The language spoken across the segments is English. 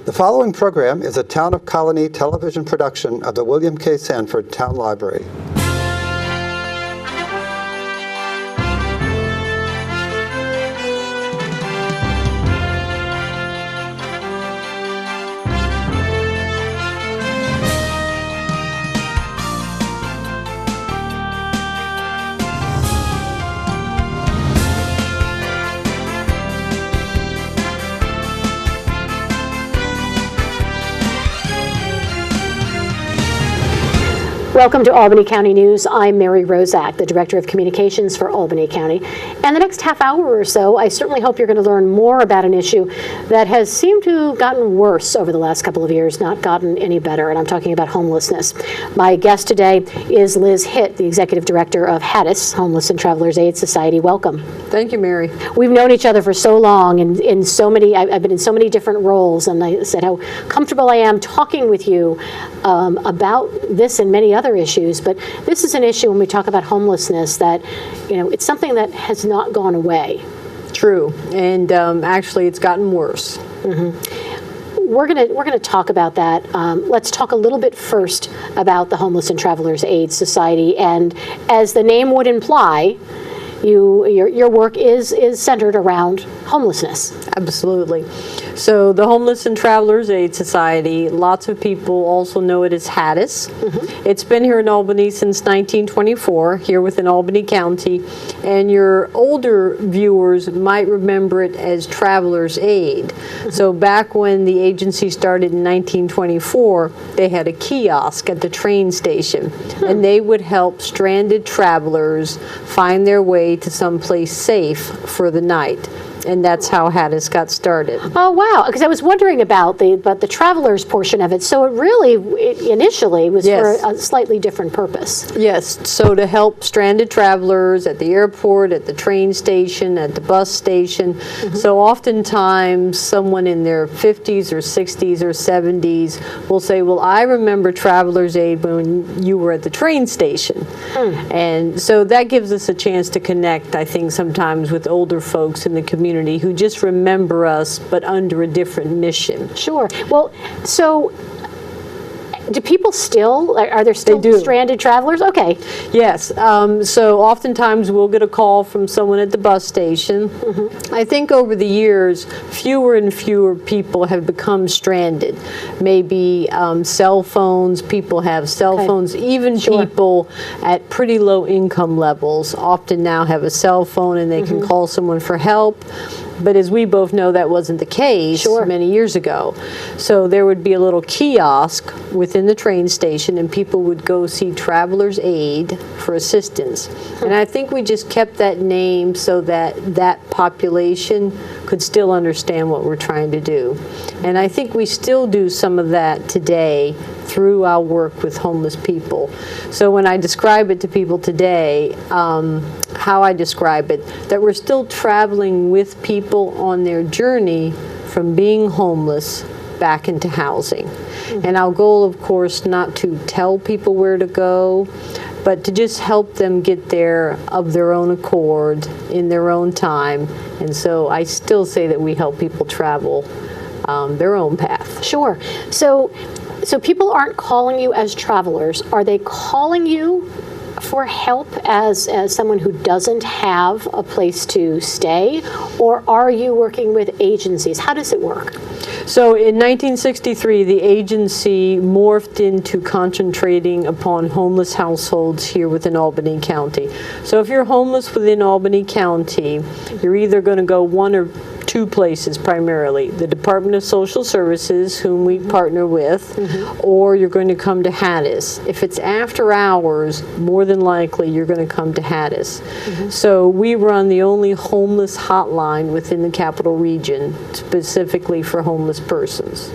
The following program is a Town of Colonie television production of the William K. Sanford Town Library. Welcome to Albany County News. I'm Mary Rozak, the Director of Communications for Albany County. And the next half hour or so, I certainly hope you're going to learn more about an issue that has seemed to have gotten worse over the last couple of years, not gotten any better, and I'm talking about homelessness. My guest today is Liz Hitt, the Executive Director of HATAS, Homeless and Travelers Aid Society. Welcome. Thank you, Mary. We've known each other for so long, and in so many, I've been in so many different roles, and I said how comfortable I am talking with you about this and many other issues, but this is an issue when we talk about homelessness that, you know, it's something that has not gone away. True, and actually it's gotten worse. Mm-hmm. We're gonna talk about that. Let's talk a little bit first about the Homeless and Travelers Aid Society, and as the name would imply, your work is centered around homelessness. Absolutely. So the Homeless and Travelers Aid Society, lots of people also know it as HATAS. Mm-hmm. It's been here in Albany since 1924, here within Albany County, and your older viewers might remember it as Travelers Aid. Mm-hmm. So back when the agency started in 1924, they had a kiosk at the train station, and they would help stranded travelers find their way to someplace safe for the night. And that's how HATAS got started. Oh, wow. Because I was wondering about the travelers portion of it. So it initially was for a slightly different purpose. Yes. So to help stranded travelers at the airport, at the train station, at the bus station. Mm-hmm. So oftentimes someone in their 50s or 60s or 70s will say, well, I remember Travelers Aid when you were at the train station. Mm. And so that gives us a chance to connect, I think, sometimes with older folks in the community who just remember us, but under a different mission. Sure. Well, so do people are there still stranded travelers? Okay. Yes. So oftentimes we'll get a call from someone at the bus station. Mm-hmm. I think over the years, fewer and fewer people have become stranded. Maybe cell phones, people have cell phones. Even people at pretty low income levels often now have a cell phone and they can call someone for help. But as we both know, that wasn't the case many years ago. So there would be a little kiosk within the train station, and people would go see Travelers Aid for assistance. And I think we just kept that name so that that population could still understand what we're trying to do. And I think we still do some of that today through our work with homeless people. So when I describe it to people today, how I describe it, that we're still traveling with people on their journey from being homeless back into housing. Mm-hmm. And our goal, of course, not to tell people where to go, but to just help them get there of their own accord, in their own time. And so I still say that we help people travel their own path. Sure. So people aren't calling you as travelers. Are they calling you for help as someone who doesn't have a place to stay, or are you working with agencies? How does it work? So in 1963, the agency morphed into concentrating upon homeless households here within Albany County. So if you're homeless within Albany County, you're either going to go one or two places primarily, the Department of Social Services, whom we partner with, or you're going to come to HATAS. If it's after hours, more than likely you're going to come to HATAS. So we run the only homeless hotline within the Capital Region, specifically for homeless persons.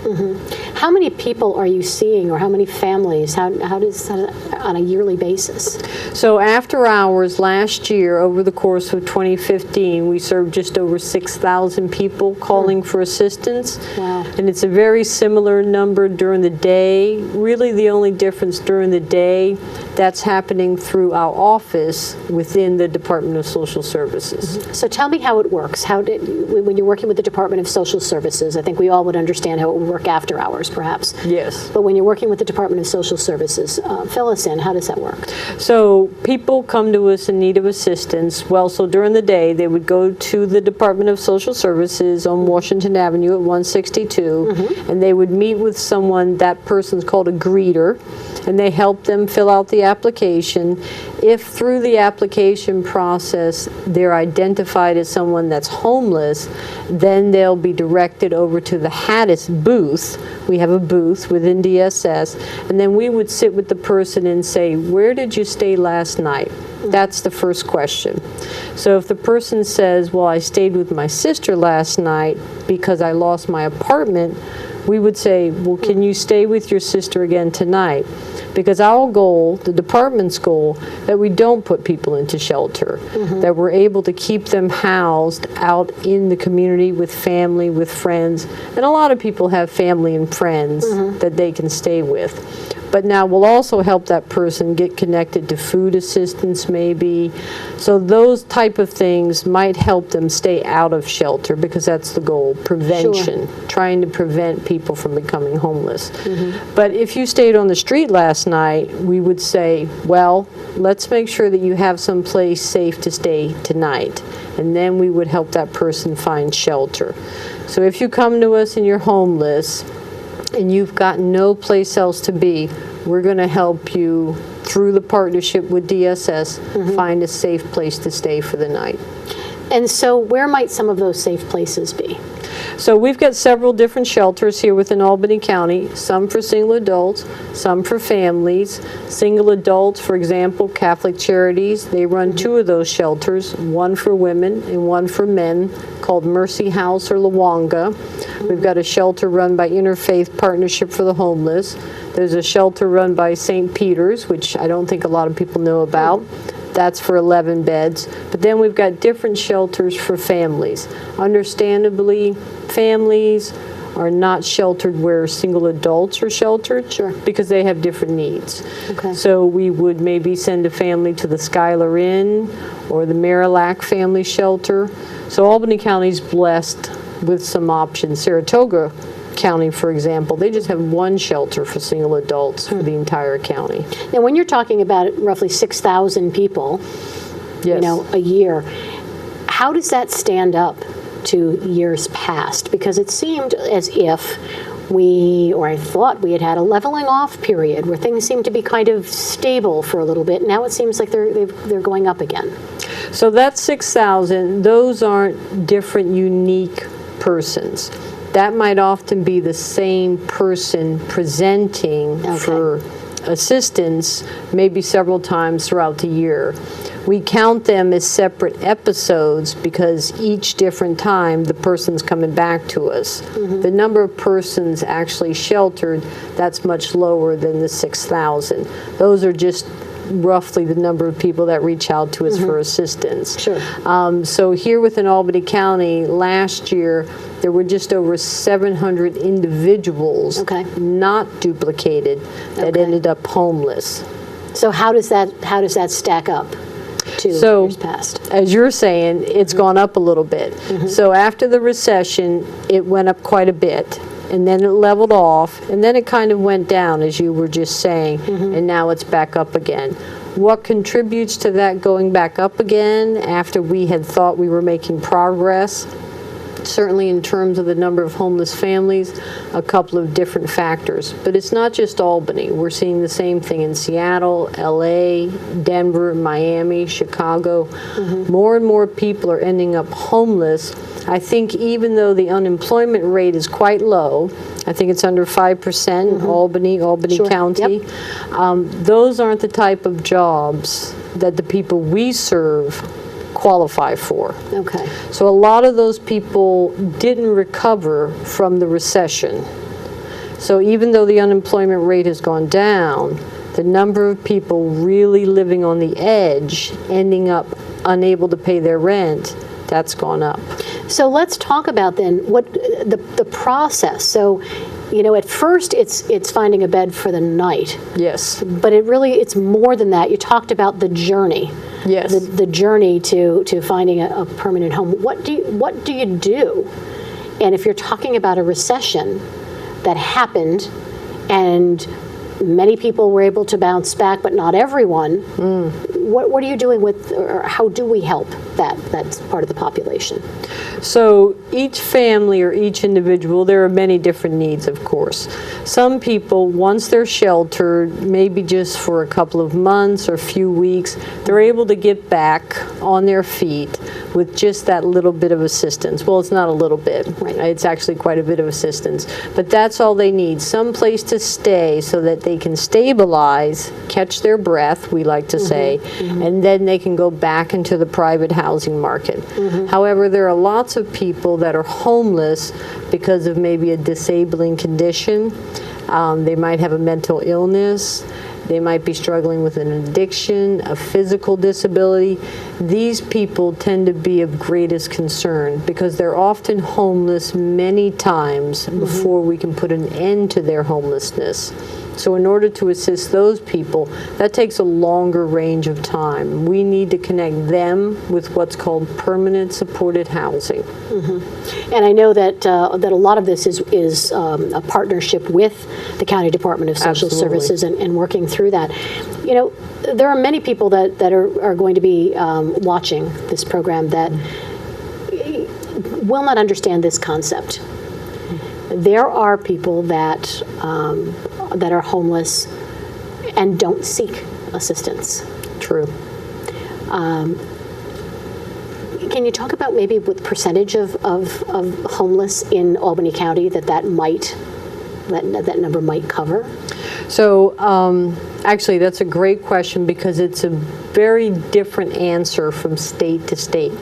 How many people are you seeing, or how many families? How does that on a yearly basis? So after hours last year, over the course of 2015, we served just over 6,000 people calling for assistance. Wow. And it's a very similar number during the day. Really the only difference during the day, that's happening through our office within the Department of Social Services. So tell me how it works. When you're working with the Department of Social Services, I think we all would understand how it would work after hours, perhaps. Yes. But when you're working with the Department of Social Services, fill us in. How does that work? So people come to us in need of assistance. Well, so during the day, they would go to the Department of Social Services on Washington Avenue at 162, and they would meet with someone. That person's called a greeter, and they help them fill out the application. If through the application process they're identified as someone that's homeless, then they'll be directed over to the HATAS booth. We have a booth within DSS, and then we would sit with the person and say, where did you stay last night? That's the first question. So if the person says, well, I stayed with my sister last night because I lost my apartment, we would say, well, can you stay with your sister again tonight? Because our goal, the department's goal, that we don't put people into shelter, that we're able to keep them housed out in the community with family, with friends. And a lot of people have family and friends that they can stay with. But now we'll also help that person get connected to food assistance maybe. So those type of things might help them stay out of shelter, because that's the goal, prevention, trying to prevent people from becoming homeless. But if you stayed on the street last night, we would say, well, let's make sure that you have some place safe to stay tonight. And then we would help that person find shelter. So if you come to us and you're homeless, and you've got no place else to be, we're going to help you through the partnership with DSS find a safe place to stay for the night. And so where might some of those safe places be? So we've got several different shelters here within Albany County, some for single adults, some for families. Single adults, for example, Catholic Charities, they run 2 of those shelters, one for women and one for men, called Mercy House or Lawanga. We've got a shelter run by Interfaith Partnership for the Homeless. There's a shelter run by St. Peter's, which I don't think a lot of people know about. That's for 11 beds. But then we've got different shelters for families. Understandably, families are not sheltered where single adults are sheltered, because they have different needs. So we would maybe send a family to the Schuyler Inn or the Marillac Family Shelter. So Albany County's blessed with some options. Saratoga County, for example, they just have one shelter for single adults for the entire county. Now, when you're talking about roughly 6,000 people, you know, a year, how does that stand up to years past? Because it seemed as if I thought we had a leveling off period where things seemed to be kind of stable for a little bit. Now it seems like they're going up again. So that's 6,000. Those aren't different, unique persons. That might often be the same person presenting for assistance maybe several times throughout the year. We count them as separate episodes because each different time the person's coming back to us. The number of persons actually sheltered, that's much lower than the 6,000. Those are just roughly the number of people that reach out to us for assistance. So here within Albany County, last year, there were just over 700 individuals not duplicated that ended up homeless. So how does that stack up to years past? As you're saying, it's gone up a little bit. So after the recession, it went up quite a bit. And then it leveled off, and then it kind of went down, as you were just saying, and now it's back up again. What contributes to that going back up again after we had thought we were making progress? Certainly in terms of the number of homeless families, a couple of different factors. But it's not just Albany. We're seeing the same thing in Seattle, LA, Denver, Miami, Chicago. More and more people are ending up homeless. I think even though the unemployment rate is quite low, I think it's under 5% in Albany County, those aren't the type of jobs that the people we serve qualify for. So a lot of those people didn't recover from the recession. So even though the unemployment rate has gone down, the number of people really living on the edge, ending up unable to pay their rent, that's gone up. So let's talk about then what the process. So at first it's finding a bed for the night, Yes. but it's more than that. You talked about the journey. Yes. The journey to finding a permanent home. What do you do? And if you're talking about a recession that happened and many people were able to bounce back, but not everyone, what are you doing with, or how do we help that part of the population? So each family or each individual, there are many different needs, of course. Some people, once they're sheltered, maybe just for a couple of months or a few weeks, they're able to get back on their feet with just that little bit of assistance. Well, it's not a little bit. Right. It's actually quite a bit of assistance. But that's all they need, some place to stay so that they can stabilize, catch their breath, we like to say, and then they can go back into the private housing market. However, there are lots of people that are homeless because of maybe a disabling condition. They might have a mental illness. They might be struggling with an addiction, a physical disability. These people tend to be of greatest concern because they're often homeless many times before we can put an end to their homelessness. So in order to assist those people, that takes a longer range of time. We need to connect them with what's called permanent supported housing. And I know that that a lot of this is a partnership with the County Department of Social Absolutely. Services and working through that. There are many people that are going to be watching this program that will not understand this concept. There are people that are homeless and don't seek assistance. True. Can you talk about maybe what percentage of homeless in Albany County that number might cover? So actually, that's a great question because it's a very different answer from state to state.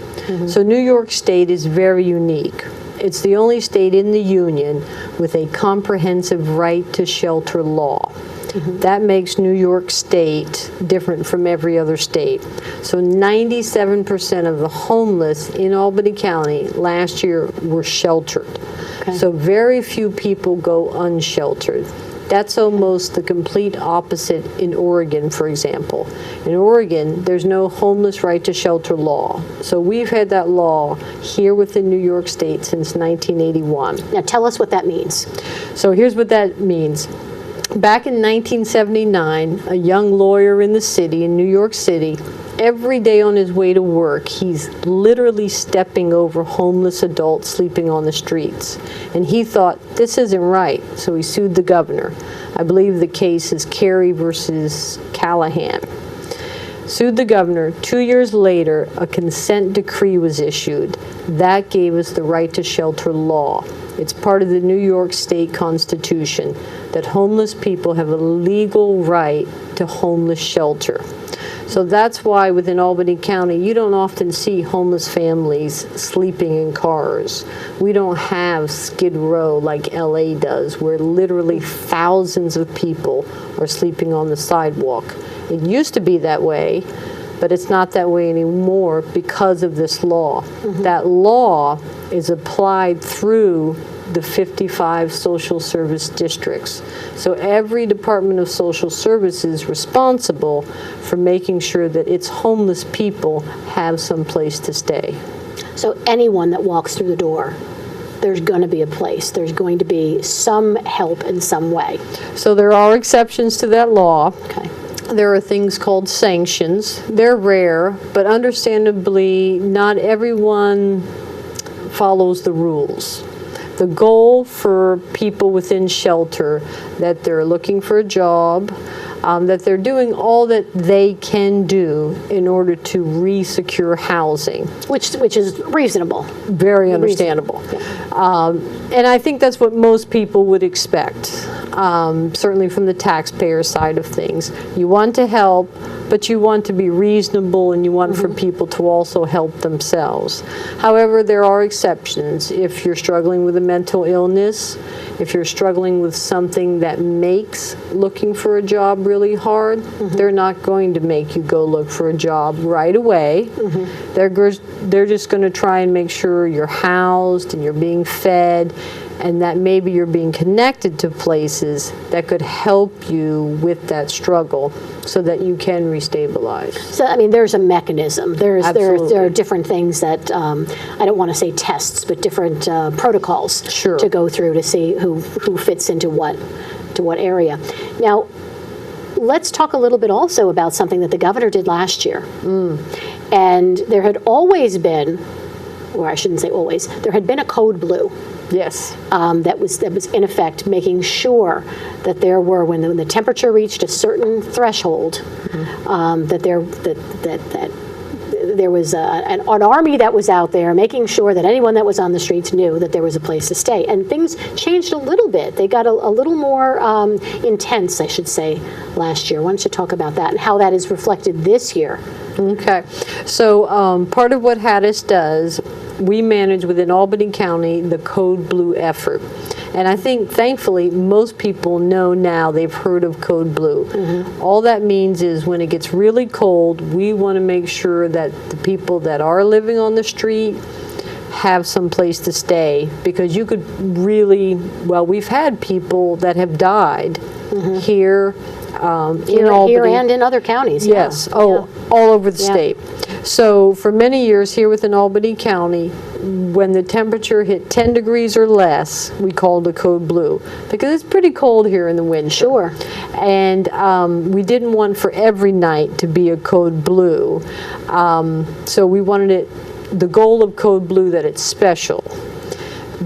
So New York State is very unique. It's the only state in the union with a comprehensive right to shelter law. That makes New York State different from every other state. So 97% of the homeless in Albany County last year were sheltered. Okay. So very few people go unsheltered. That's almost the complete opposite in Oregon, for example. In Oregon, there's no homeless right to shelter law. So we've had that law here within New York State since 1981. Now tell us what that means. So here's what that means. Back in 1979, a young lawyer in the city, in New York City, every day on his way to work, he's literally stepping over homeless adults sleeping on the streets. And he thought, this isn't right, so he sued the governor. I believe the case is Carey versus Callahan. Sued the governor. 2 years later, a consent decree was issued. That gave us the right to shelter law. It's part of the New York State Constitution that homeless people have a legal right to homeless shelter. So that's why within Albany County, you don't often see homeless families sleeping in cars. We don't have Skid Row like LA does, where literally thousands of people are sleeping on the sidewalk. It used to be that way, but it's not that way anymore because of this law. That law is applied through the 55 social service districts. So every Department of Social Services is responsible for making sure that its homeless people have some place to stay. So anyone that walks through the door, there's going to be a place. There's going to be some help in some way. So there are exceptions to that law. Okay. There are things called sanctions. They're rare, but understandably, not everyone follows the rules. The goal for people within shelter, that they're looking for a job, that they're doing all that they can do in order to re-secure housing. Which is reasonable. Very understandable. And I think that's what most people would expect, certainly from the taxpayer side of things. You want to help, but you want to be reasonable and you want for people to also help themselves. However, there are exceptions. If you're struggling with a mental illness, if you're struggling with something that makes looking for a job really hard, they're not going to make you go look for a job right away. They're just going to try and make sure you're housed and you're being fed and that maybe you're being connected to places that could help you with that struggle so that you can restabilize. So, I mean, there's a mechanism. There Absolutely. are different things that, I don't want to say tests, but different protocols Sure. to go through to see who fits into what area. Now, let's talk a little bit also about something that the governor did last year. And there had always been, or I shouldn't say always, there had been a code blue. Yes. That was in effect making sure that there were, when the temperature reached a certain threshold, that there was an army that was out there making sure that anyone that was on the streets knew that there was a place to stay. And things changed a little bit. They got a little more intense, I should say, last year. Why don't you talk about that and how that is reflected this year? Okay. So part of what HATAS does, we manage within Albany County the Code Blue effort. And I think, thankfully, most people know now, they've heard of Code Blue. All that means is when it gets really cold, we want to make sure that the people that are living on the street have some place to stay, because you could really, well, we've had people that have died here in Albany. Here and in other counties. Yes. Yeah. Oh, all over the state. So for many years here within Albany County, when the temperature hit 10 degrees or less, we called it Code Blue, because it's pretty cold here in the winter. Sure. And we didn't want for every night to be a Code Blue. So we wanted it, the goal of Code Blue, that it's special.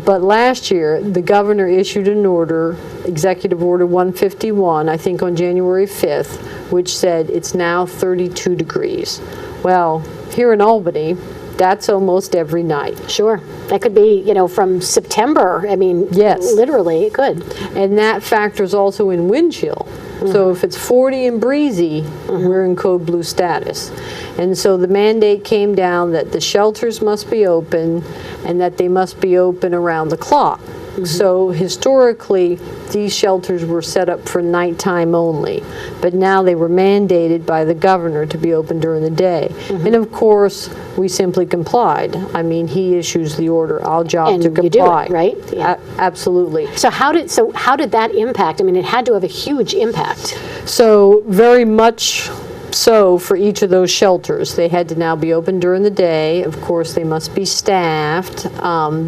But last year, the governor issued an order, Executive Order 151, I think on January 5th, which said it's now 32 degrees. Well, here in Albany, that's almost every night. Sure. That could be, from September. I mean, Yes. literally, it could. And that factors also in wind chill. So if it's 40 and breezy, we're in Code Blue status. And so the mandate came down that the shelters must be open and that they must be open around the clock. So historically, these shelters were set up for nighttime only, but now they were mandated by the governor to be open during the day. And of course, we simply complied. I mean, he issues the order, our job And to you do it, comply. right? Yeah. Absolutely. So how did that impact? I mean, it had to have a huge impact. So very much so for each of those shelters. They had to now be open during the day. Of course, they must be staffed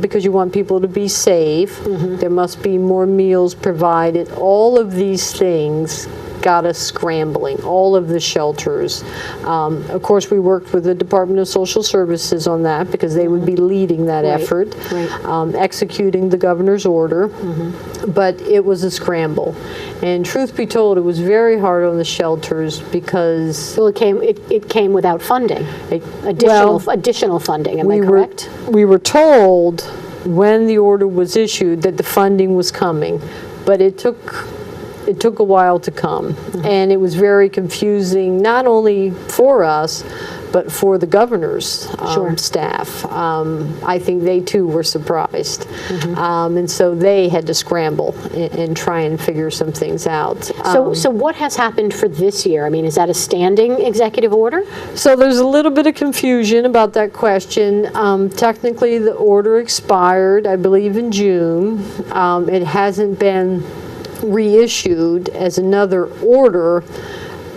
because you want people to be safe. There must be more meals provided. All of these things got us scrambling, all of the shelters. Of course, we worked with the Department of Social Services on that because they would be leading that effort, executing the governor's order. But it was a scramble. And truth be told, it was very hard on the shelters because Well, it came without funding, additional funding. Am I correct? We were told when the order was issued that the funding was coming, but it took a while to come, and it was very confusing, not only for us, but for the governor's staff. I think they too were surprised, and so they had to scramble and try and figure some things out. So what has happened for this year? I mean, is that a standing executive order? So there's a little bit of confusion about that question. Technically, the order expired, I believe, in June. It hasn't been reissued as another order.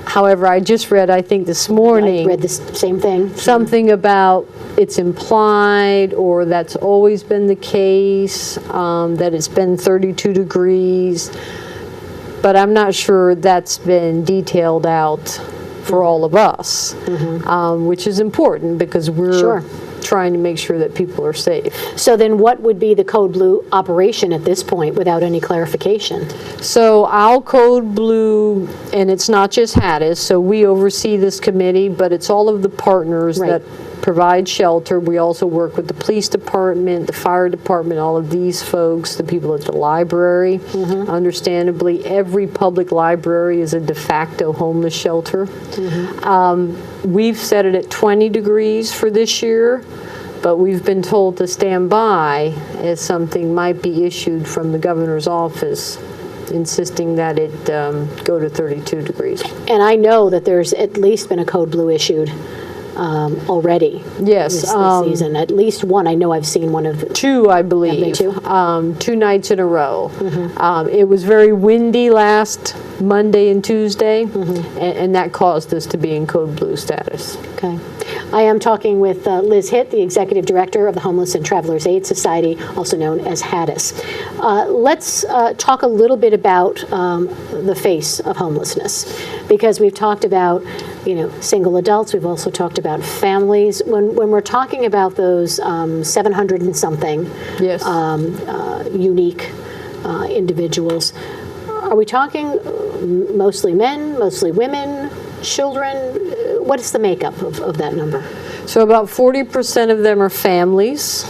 However, I just read, I think this morning, I read the same thing. something about it's implied, or that's always been the case, that it's been 32 degrees. But I'm not sure that's been detailed out for all of us, which is important because we're trying to make sure that people are safe. So then what would be the Code Blue operation at this point without any clarification? So our Code Blue, and it's not just HATAS, so we oversee this committee, but it's all of the partners that provide shelter. We also work with the police department, the fire department, all of these folks, the people at the library. Understandably, every public library is a de facto homeless shelter. We've set it at 20 degrees for this year, but we've been told to stand by as something might be issued from the governor's office insisting that it go to 32 degrees. And I know that there's at least been a Code Blue issued already. Yes, This season. At least one. I know I've seen one of the two, I believe. Two? 2 nights in a row. It was very windy last Monday and Tuesday, and that caused us to be in code blue status. Okay. I am talking with Liz Hitt, the Executive Director of the Homeless and Travelers Aid Society, also known as HATAS. Let's talk a little bit about the face of homelessness, because we've talked about, single adults. We've also talked about families. When we're talking about those 700 and something Yes. Unique individuals, are we talking mostly men, mostly women, children? What is the makeup of that number? So about 40% of them are families.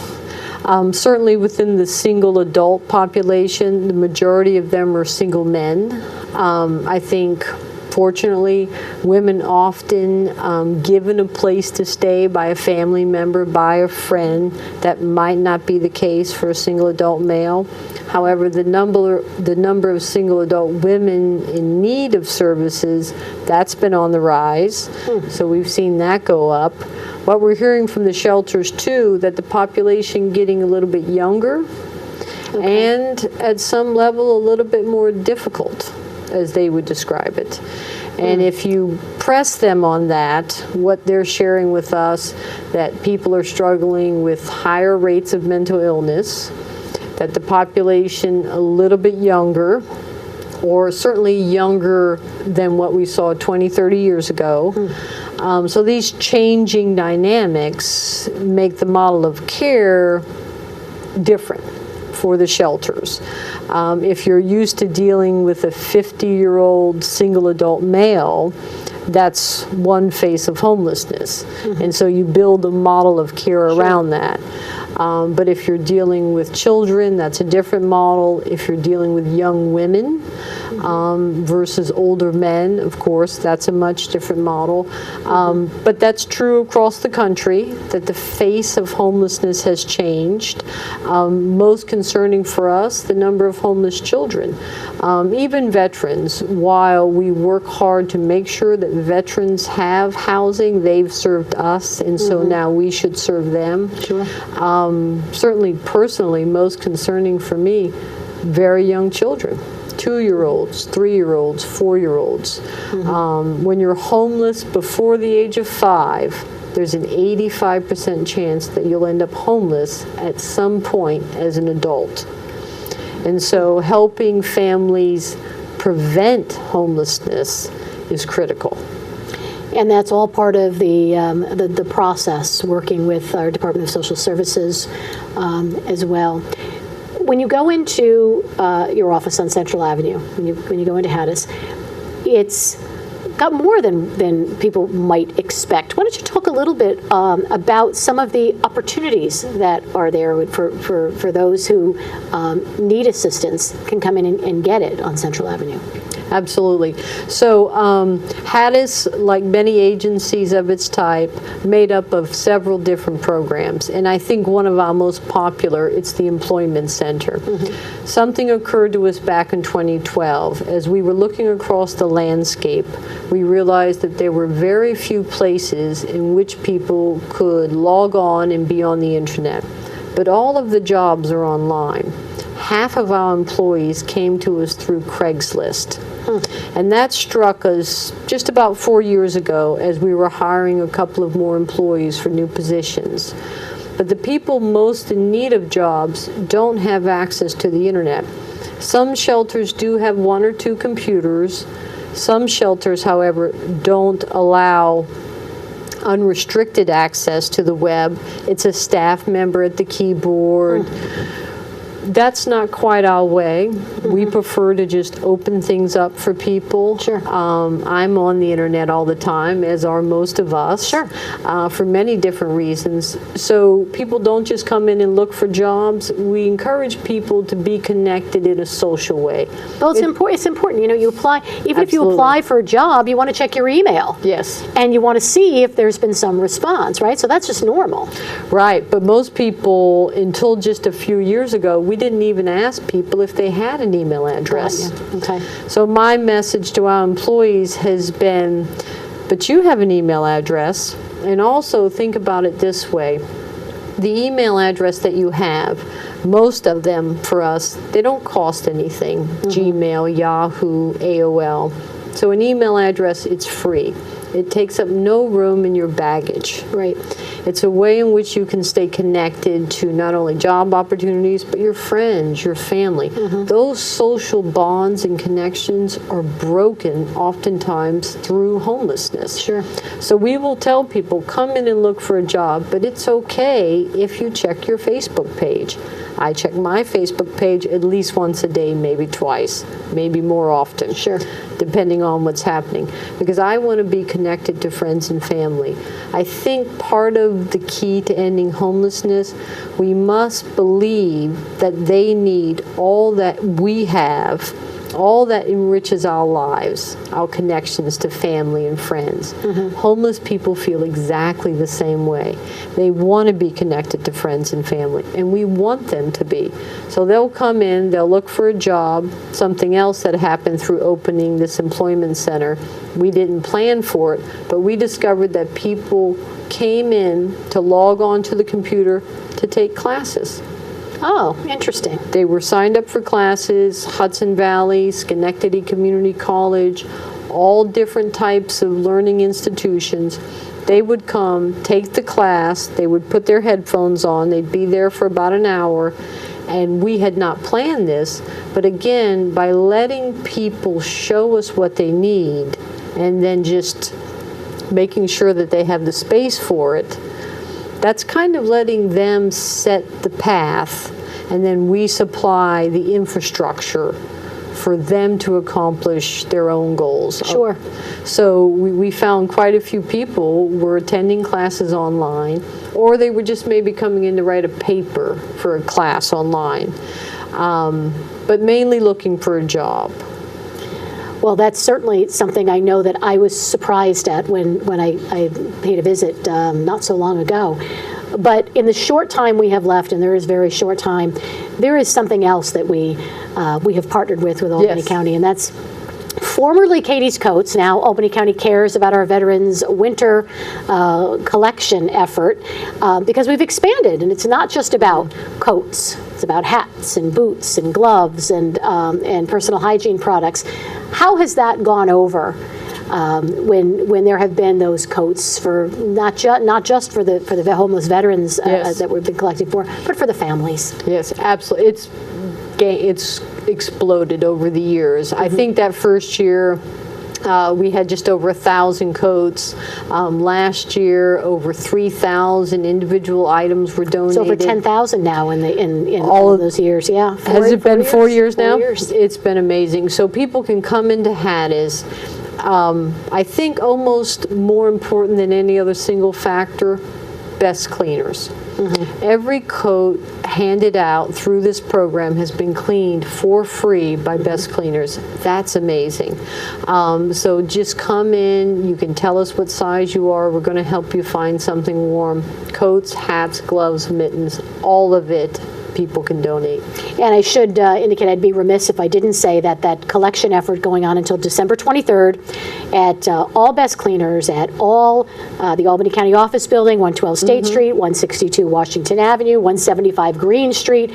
Certainly within the single adult population, the majority of them are single men. I think, fortunately, women often given a place to stay by a family member, by a friend. That might not be the case for a single adult male. However, the number of single adult women in need of services, that's been on the rise. So we've seen that go up. What we're hearing from the shelters too, that the population getting a little bit younger, and at some level a little bit more difficult, as they would describe it. And if you press them on that, what they're sharing with us, that people are struggling with higher rates of mental illness, that the population a little bit younger, or certainly younger than what we saw 20, 30 years ago. So these changing dynamics make the model of care different for the shelters. If you're used to dealing with a 50-year-old single adult male, that's one face of homelessness. And so you build a model of care around that. But if you're dealing with children, that's a different model. If you're dealing with young women versus older men, of course, that's a much different model. But that's true across the country, that the face of homelessness has changed. Most concerning for us, the number of homeless children. Even veterans, while we work hard to make sure that veterans have housing, they've served us, and so now we should serve them. Sure. Certainly, personally, most concerning for me, very young children. 2-year-olds, 3-year-olds, 4-year-olds. When you're homeless before the age of 5, there's an 85% chance that you'll end up homeless at some point as an adult. And so helping families prevent homelessness is critical. And that's all part of the process, working with our Department of Social Services as well. When you go into your office on Central Avenue, when you go into HATAS, it's got more than people might expect. Why don't you talk a little bit about some of the opportunities that are there for those who need assistance, can come in and get it on Central Avenue? Absolutely. So HATAS, like many agencies of its type, made up of several different programs. And I think one of our most popular, it's the Employment Center. Something occurred to us back in 2012. As we were looking across the landscape, we realized that there were very few places in which people could log on and be on the internet. But all of the jobs are online. Half of our employees came to us through Craigslist. And that struck us just about 4 years ago as we were hiring a couple of more employees for new positions. But the people most in need of jobs don't have access to the internet. Some shelters do have 1 or 2 computers. Some shelters, however, don't allow unrestricted access to the web. It's a staff member at the keyboard. That's not quite our way. We prefer to just open things up for people. Sure. I'm on the internet all the time, as are most of us. Sure. For many different reasons. So people don't just come in and look for jobs. We encourage people to be connected in a social way. Well, it's important. You know, you apply, even if you Absolutely. apply for a job, you want to check your email. Yes. And you want to see if there's been some response, right? So that's just normal. Right, but most people, until just a few years ago, we didn't even ask people if they had an email address. Okay. So my message to our employees has been, But you have an email address, and also think about it this way. The email address that you have, most of them for us, they don't cost anything. Gmail, Yahoo, AOL. So an email address, it's free. It takes up no room in your baggage. Right. It's a way in which you can stay connected to not only job opportunities, but your friends, your family. Those social bonds and connections are broken oftentimes through homelessness. Sure. So we will tell people, come in and look for a job, but it's okay if you check your Facebook page. I check my Facebook page at least once a day, maybe twice, maybe more often. Sure. Depending on what's happening, because I want to be connected to friends and family. I think part of the key to ending homelessness, we must believe that they need all that we have, all that enriches our lives, our connections to family and friends. Homeless people feel exactly the same way. They want to be connected to friends and family, and we want them to be. So they'll come in, they'll look for a job, something else that happened through opening this employment center. We didn't plan for it, but we discovered that people came in to log on to the computer to take classes. Oh, interesting. They were signed up for classes, Hudson Valley, Schenectady Community College, all different types of learning institutions. They would come, take the class, they would put their headphones on, they'd be there for about an hour, and we had not planned this, but again, by letting people show us what they need, and then just making sure that they have the space for it, that's kind of letting them set the path, and then we supply the infrastructure for them to accomplish their own goals. Sure. So we found quite a few people were attending classes online, or they were just maybe coming in to write a paper for a class online, but mainly looking for a job. Well, that's certainly something I know that I was surprised at when I paid a visit not so long ago. But in the short time we have left, and there is very short time, there is something else that we have partnered with Albany Yes. County, and that's formerly Katie's Coats. Now Albany County cares about our veterans' winter collection effort because we've expanded, and it's not just about coats. It's about hats and boots and gloves and personal hygiene products. How has that gone over when there have been those coats for not just for the homeless veterans Yes. that we've been collecting for, but for the families? Yes, absolutely. It's exploded over the years. I think that first year we had just over 1,000 coats. Last year, over 3,000 individual items were donated. It's over 10,000 now in all of those years. Yeah. Has it been 4 years now? 4 years. It's been amazing. So people can come into HATAS. I think almost more important than any other single factor, best cleaners. Every coat handed out through this program has been cleaned for free by best cleaners. That's amazing. So just come in, you can tell us what size you are, we're going to help you find something warm. Coats, hats, gloves, mittens, all of it people can donate. And I should indicate, I'd be remiss if I didn't say that collection effort going on until December 23rd at all Best Cleaners at all the Albany County Office Building, 112 State Street, 162 Washington Avenue, 175 Green Street,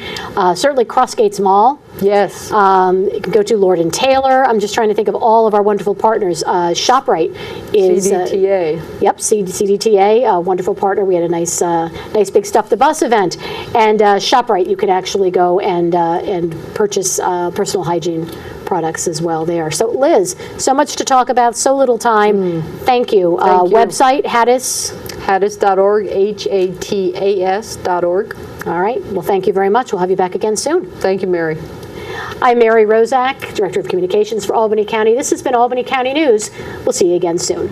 certainly Crossgates Mall. Yes. You can go to Lord & Taylor. I'm just trying to think of all of our wonderful partners. ShopRite is... CDTA. Yep, CDTA, a wonderful partner. We had a nice big Stuff the Bus event. And ShopRite, you can actually go and purchase personal hygiene products as well there. So Liz, so much to talk about, so little time. Thank you. Thank you. Website, HATAS. HATAS.org, HATAS.org. All right. Well, thank you very much. We'll have you back again soon. Thank you, Mary. I'm Mary Rozak, Director of Communications for Albany County. This has been Albany County News. We'll see you again soon.